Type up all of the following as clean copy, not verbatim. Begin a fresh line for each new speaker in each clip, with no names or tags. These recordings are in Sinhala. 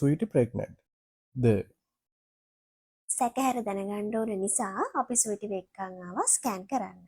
sweetie pregnant? The
සැකහැර දැනගන්න ඕන නිසා අපි සුවිටි වෙක්කන් ආවා ස්කෑන් කරන්න.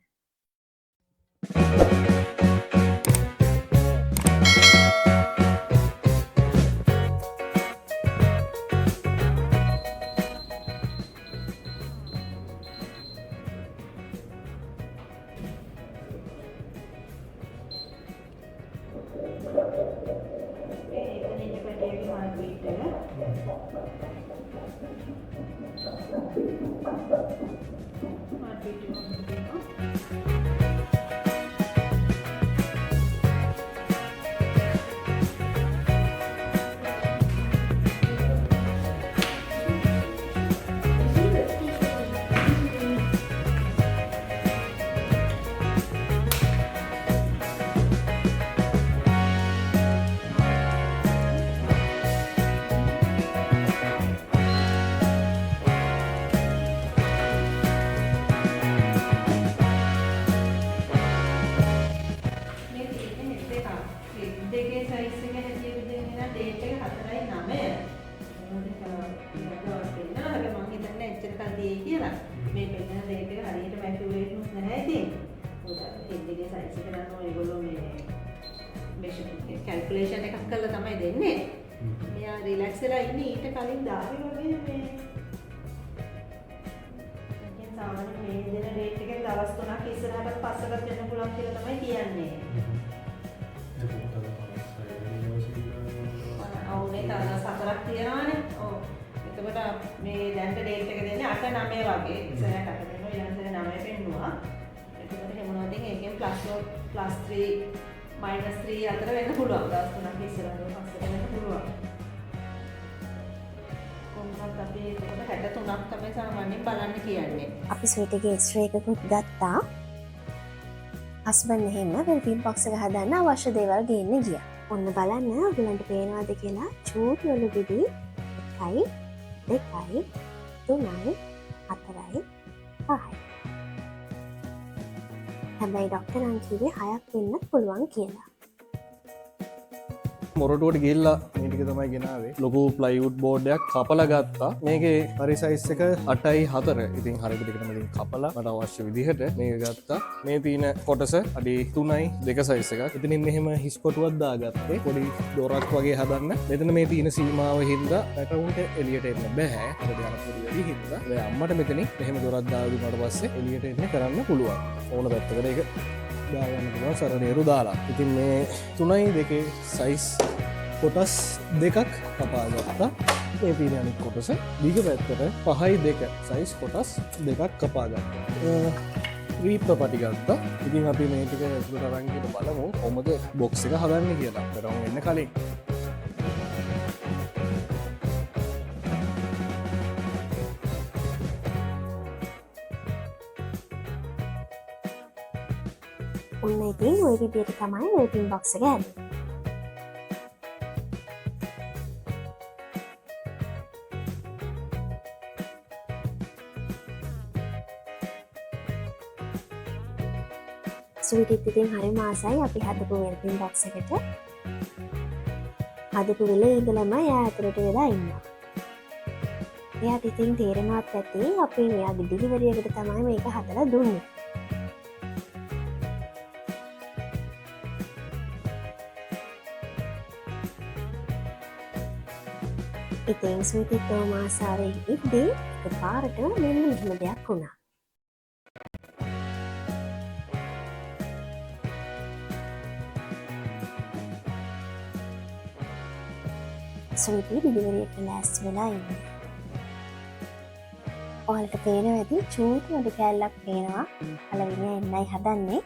කැල්කියුලේෂන් එකක් කරලා තමයි දෙන්නේ. මෙයා රිලැක්ස් වෙලා ඉන්නේ ඊට කලින් දාවි වගේ මේ දැන් සාමාන්‍ය මේ දෙන රේට් එකෙන් දවස් 3ක් ඉස්සරහට පස්සකට යන්න පුළුවන් කියලා තමයි කියන්නේ. ඔව්නේ තව 4ක් තියෙනවානේ. ඔව්. එතකොට මේ දැන්ට ඩේට් එක දෙන්නේ 8 9 වගේ. ඉස්සරහට 8 දෙනවා ඊළඟට 9 පෙන්නුවා. එතකොට එහෙම වුණොත් එකෙන් +3 -3 අතර වෙන්න පුළුවන්. දවස් 3ක් ඉස්සරහට පස්සට වෙන්න පුළුවන්. කොහොමද අපි එතකොට 63ක් තමයි සාමාන්‍යයෙන් බලන්න කියන්නේ.
අපි සුවිටිගේ එක්ස්රේ එකකුත් ගත්තා. හස්බන්ඩ් එහෙම වෙල්බීම් බොක්ස් එක හදන්න අවශ්‍ය දේවල් ගේන්න ගියා. ඔන්න බලන්න ඔයගලන්ට පේනවාද කියලා චූටි ඔලු ගෙඩි 1යි 2යි 3යි 4යි 5යි. හැබැයි ඩොක්ටර් අන් කිව්වේ 6ක් වෙන්න පුළුවන් කියලා.
මොරටුවට ගිහිල්ලා මේ ටික තමයි ගෙනාවේ. ලොකු ප්ලයිවුඩ් බෝඩ් එකක් කපලා ගත්තා. මේකේ හරි සයිස් එක 8යි 4. ඉතින් හරියට ටිකටම ඉතින් කපලා මට අවශ්‍ය විදිහට මේක ගත්තා. මේ තියෙන කොටස අඩි 3යි 2 සයිස් එකක්. ඉතින් මෙහෙම හිස් කොටුවක් දාගත්තේ. පොඩි දොරක් වගේ හදන්න. මෙතන මේ තියෙන සීමාව හින්දා පැටවුන්ට එළියට එන්න බෑ. මොකද යන පොඩි වැඩි හින්දා. ඒ අම්මට මෙතනින් මෙහෙම දොරක් දාලා දුන්නාට පස්සේ එළියට එන්න කරන්න පුළුවන්. ඕන පැත්තකට ඒක දාගන්න පුළුවන් සරණේරු දාලා. ඉතින් මේ 3යි 2 සයිස් කොටස් දෙකක් කපා ගත්තා. ඒ තියෙන අනිත් කොටස දිග පැත්තට 5යි 2 සයිස් කොටස් දෙකක් කපා ගත්තා. රීප්ප පටි ගත්තා. ඉතින් අපි මේ ටික ඇතුළට අරන් ගිහින් බලමු කොහොමද බොක්ස් එක හදන්නේ කියලා. පෙරම් වෙන්න කලින්
ඔන්න ඉතින් ওই විදිහට තමයි වෙල්බීම් බොක්ස් එක හැදෙන්නේ. සුවිටිත් ඉතින් හරි මාසයි අපි හදපු වෙල්බීම් බොක්ස් එකට. හදපු වෙලේ ඉඳලම එයා ඇතුළට වෙලා ඉන්නවා. එයාට ඉතින් තේරෙනවත් ඇති අපි මෙයාගේ ඩිලිවරි එකට තමයි මේක හදලා දුන්නේ. ඉතින් සුවිටිත් තම ආසාවේ ඉද්දී එකපාරට මෙන්න මෙහෙම දෙයක් වුණා. සුවිටි ඩිලිවරි එකට ලෑස්ති වෙලා ඉන්නේ. ඔයාලට පේනවා ඇති චූටි උඩ කැල්ලක් පේනවා. පළවෙනි එන්නයි හදන්නේ.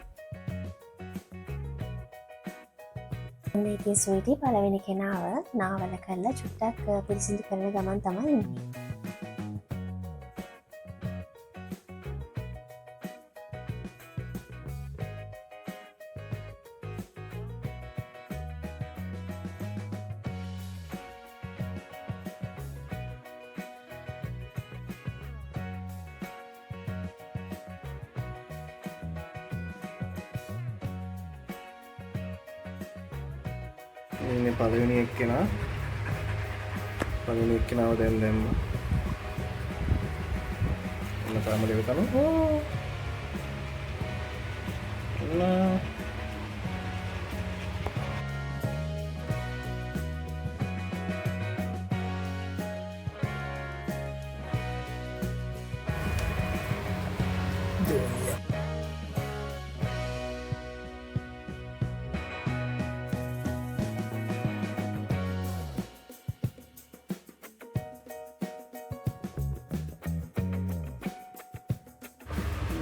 මේකේ සුවිටි පළවෙනි කෙනාව නාවල කරලා චුට්ටක් පිරිසිදු කරන ගමන් තමයි ඉන්නේ.
ඉන්නේ පළවෙනි එක්කෙනා පළවෙනි එක්කෙනාව දැන් දැම්මා. ඔන්න කාමරේ වෙතන. ඔන්න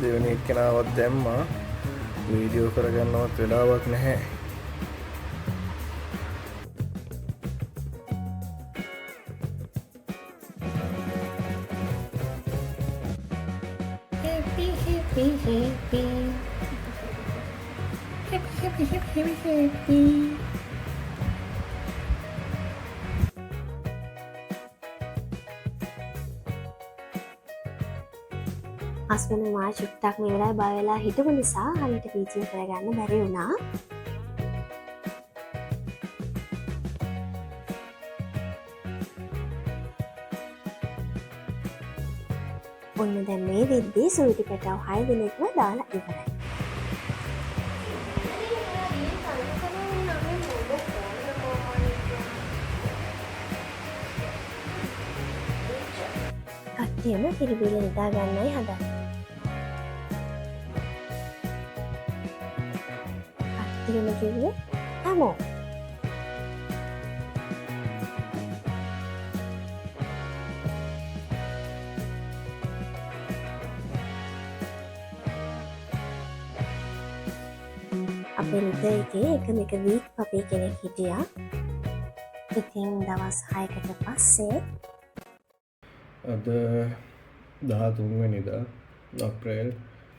දෙවෙනි එක්කෙනාවත් දැම්මා. වීඩියෝ කරගන්නවත් වෙලාවක් නැහැ.
happy happy happy happy happy happy happy husband මා චුට්ටක් මේ වෙලාවේ බය වෙලා හිටපු නිසා හරියට වීඩියෝ කරගන්න බැරි වුණා. ඔන්න දැන් මේ වෙද්දී සුවිටි පැටව 6 දිනක්ම දාලා ඉවරයි. කට්ටියම කිරිබිල නිදා ගන්නයි හදන්නේ. කට්ටියම කිව්වේ හැමෝ. අපේ නිතේගේ එකම එක වීක් පපී කෙනෙක් හිටියා. ඉතින් දවස් 6කට පස්සේ
අද 13 වෙනිදා අප්‍රේල්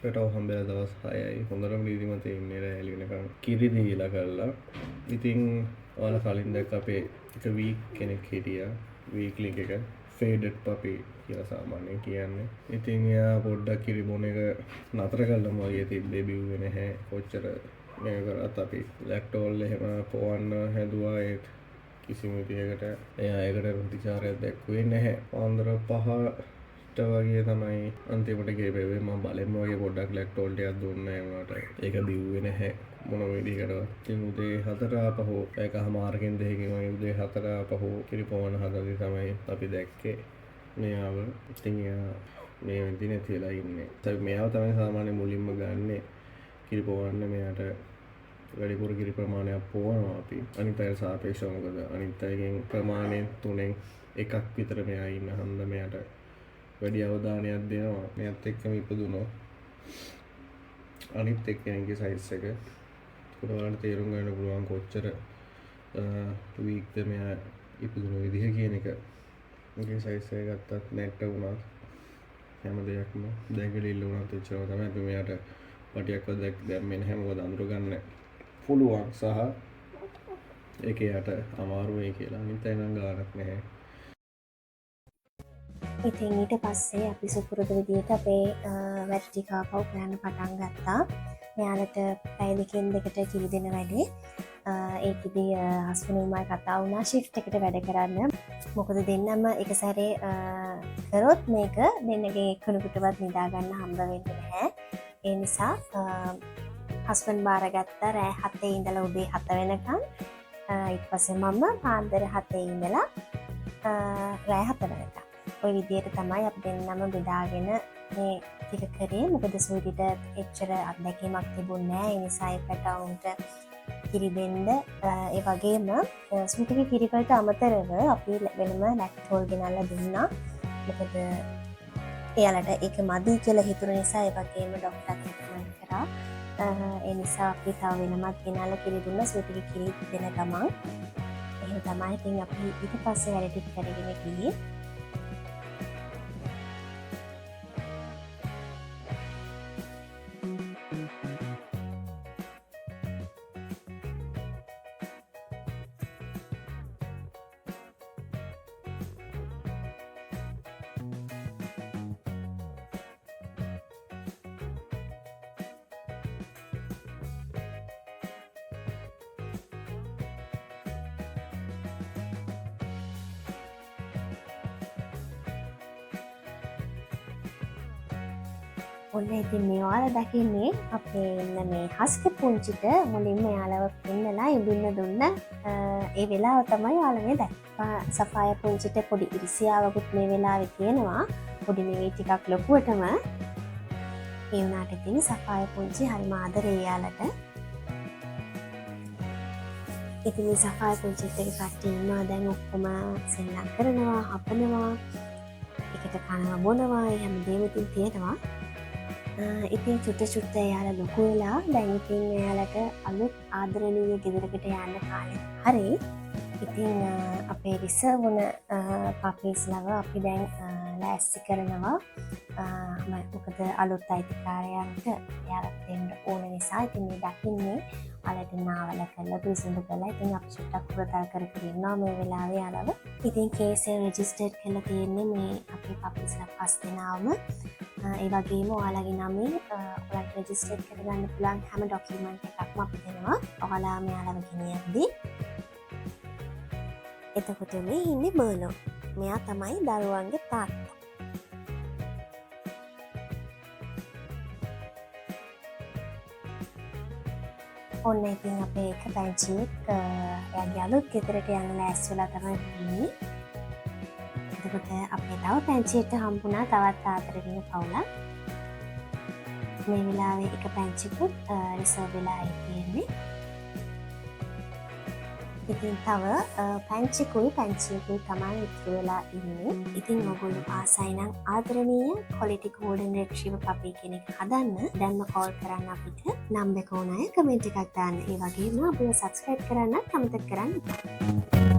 පැටව හම්බෙලා දවස් 6යි. හොඳටම නිදිමත ඉන්නේ රැලි වෙනකන් කිරි දීලා කරලා. ඉතින් ඔයාලා කලින් දැක්ක අපේ එක වීක් කෙනෙක් හිටියා. වීක්ලි එක ෆේඩඩ් පපි කියලා සාමාන්‍යයෙන් කියන්නේ. ඉතින් එයා පොඩ්ඩක් කිරි බොන එක නතර කළාම වගේ තිබ්බේ බිව්වේ නැහැ. කොච්චර මේක කරත් අපි ලැක්ටෝල් එහෙම පොවන්න හැදුවා ඒත් කිසිම විදිහකට එයා ඒකට ප්‍රතිචාරයක් දැක්ුවේ නැහැ. පාන්දර 5ට වගේ තමයි අන්තිමට ගෙවෙන්නේ. මම බලෙන්ම වගේ පොඩ්ඩක් ලැක්ටෝල් ටිකක් දුන්නා වුණාට ඒක බිව්වේ නැහැ මොන විදිහකටවත්. ඉතින් උදේ 4ට ආපහු ඒකමාරකින් දෙකකින් වගේ උදේ 4ට ආපහු කිරි පොවන හදලා තමයි අපි දැක්කේ මෙයාව. ඉතින් එයා මේ වෙද්දී තියලා ඉන්නේ. මෙයාව තමයි සාමාන්‍ය මුලින්ම ගන්නෙ කිරි පොවන්න. මෙයාට වැඩිපුර කිරි ප්‍රමාණයක් පොවනවා අපි අනිත් අයට සාපේක්ෂව. මොකද අනිත් අයගෙන් ප්‍රමාණයෙන් 3න් එකක් විතර මෙයා ඉන්න හන්ද මෙයාට වැඩි අවධානයක් දෙනවා. මෙයත් එක්කම ඉපදුණා අනිත් එක්කෙනෙක්ගේ සයිස් එක. ඒක ඔයාලට තේරුම් ගන්න පුළුවන් කොච්චර වීක්ද මෙයා ඉපදුණු විදිහ කියන එක. මේකේ සයිස් එක ගත්තත් නැට්ට වුණා හැම දෙයක්ම දැඟලිල්ල වුණත් එච්චරම තමයි. අපි මෙයාට පටියක්වත් දැම්මේ නැහැ. මොකද අඳුර ගන්න පුළුවන් සහ ඒක යට අමාරු වෙයි කියලා. අනිත් අය නම් ගානක් නැහැ.
ඉතින් ඊට පස්සේ අපි සුපුරුදු විදිහට අපේ වැඩ ටික ආපහු කරන්න පටන් ගත්තා. මෙයාලට පැය දෙකෙන් දෙකට කිරි දෙන වැඩේ. ඒකෙදී හස්බන්ඩ් මයි කතා වුණා ෂිෆ්ට් එකට වැඩ කරන්න. මොකද දෙන්නම එක සැරේ කරොත් මේක දෙන්නගේ එක්කෙනෙකුටවත් නිදා ගන්න හම්බ වෙන්නේ නැහැ. ඒ නිසා හස්බන්ඩ් බාරගත්ත රෑ 7 ඉඳලා උදේ 7 වෙනකන්. ඊට පස්සේ මම පාන්දර 7 ඉඳලා රෑ 7 වෙනකන්. ඔය විදිහට තමයි අපි දෙන්නම බෙදාගෙන මේ ටික කරේ. මොකද සුවිටිට එච්චර අත්දැකීමක් තිබුණේ නැහැ. ඒ නිසා ඒ පැටවුන්ට කිරි දෙන්න ඒ වගේම සුවිටිගේ කිරි වලට අමතරව අපි වෙනම ලැක්ටෝල් ගෙනල්ලා දුන්නා. මොකද එයාලට ඒක මදි කියලා හිතුන නිසා ඒ වගේම ඩොක්ටර් ට්‍රීට්මන්ට් කරා. ඒ නිසා අපි තව වෙනමත් ගෙනල්ලා කිරි දුන්නා සුවිටිගේ කිරි දෙන ගමන්. එහෙම තමයි. ඉතින් අපි ඊට පස්සේ වැඩ ටික කරගෙන ගියේ. ඔන්න ඉතින් මේ ඔයාලා දකින්නේ අපේ ඉන්න මේ හස්ක පුංචිට මුලින්ම යාලව පෙන්නලා ඉඳින්න දුන්න ඒ වෙලාව තමයි ඔයාලා මේ දැක්කා. සෆාය පුංචිට පොඩි ඉරිසියාවකුත් මේ වෙලාවේ තියෙනවා. පොඩි නෙවෙයි ටිකක් ලොකුවටම. ඒ වුණාට ඉතින් සෆාය පුංචි හරිම ආදරේ යාලට. ඉතින් මේ සෆාය පුංචිත් එක්ක කට්ටිය ඉන්නවා දැන් ඔක්කොම සෙල්ලම් කරනවා, හපනවා, එකට කනවා බොනවා, හැමදේම ඉතින් තියෙනවා. ඉතින් චුට්ට එයාලා ලොකු වෙලා දැන් ඉතින් එයාලට අලුත් ආදරණීය ගෙදරකට යන්න කාලෙ හරි. ඉතින් අපේ රිසර්ව් වුණ පපීස්ලව අපි දැන් ලෑස්ති කරනවා. මොකද අලුත් අයිතිකාරයන්ට එයාලට දෙන්න ඕන නිසා. ඉතින් මේ දකින්නේ අලට නාවල කරලා පිසුඳු කරලා ඉතින් අපි චුට්ටක් පුරතල් කර කර ඉන්නවා මේ වෙලාවේ යාලව. ඉතින් කේස් එක රෙජිස්ටර්ඩ් කරලා තියෙන්නේ මේ අපේ පපීස්ලා 5 දෙනාම. ඒ වගේම ඔයාලගේ නමින් ඔයාලට රෙජිස්ටර් කරගන්න පුළුවන් හැම ඩොකියුමන්ට් එකක්ම අපි දෙනවා. ඔයාලා මෙයාලව ගෙනියද්දී. එතකොට මේ ඉන්නේ බර්ලෝ. මෙයා තමයි දරුවන්ගේ තාත්තා. ඔන්න ඉතින් අපේ එක පැංචියෙක් එයාගේ අලුත් ගෙදරට යන්න ලෑස්ති වෙලා තමයි ඉන්නේ. එතකොට අපේ තව පැංචියට හම්බුණා තවත් ආදරණීය පවුලක්. මේ වෙලාවේ එක පැංචිකුත් රිසර්ව් වෙලා තියෙන්නේ. ඉතින් තව පැංචිකුයි තමයි ඉතුරු වෙලා ඉන්නේ. ඉතින් ඔයගොල්ලෝ ආසයි නම් ආදරණීය ක්වොලිටි ගෝල්ඩන් රිට්‍රීවර් පපි කෙනෙක් හදන්න දැන්ම කෝල් කරන්න අපිට. නම්බර් එක ඕනෑ කමෙන්ට් එකක් දාන්න. ඒ වගේම අපිව සබ්ස්ක්‍රයිබ් කරන්නත් අමතක කරන්න එපා.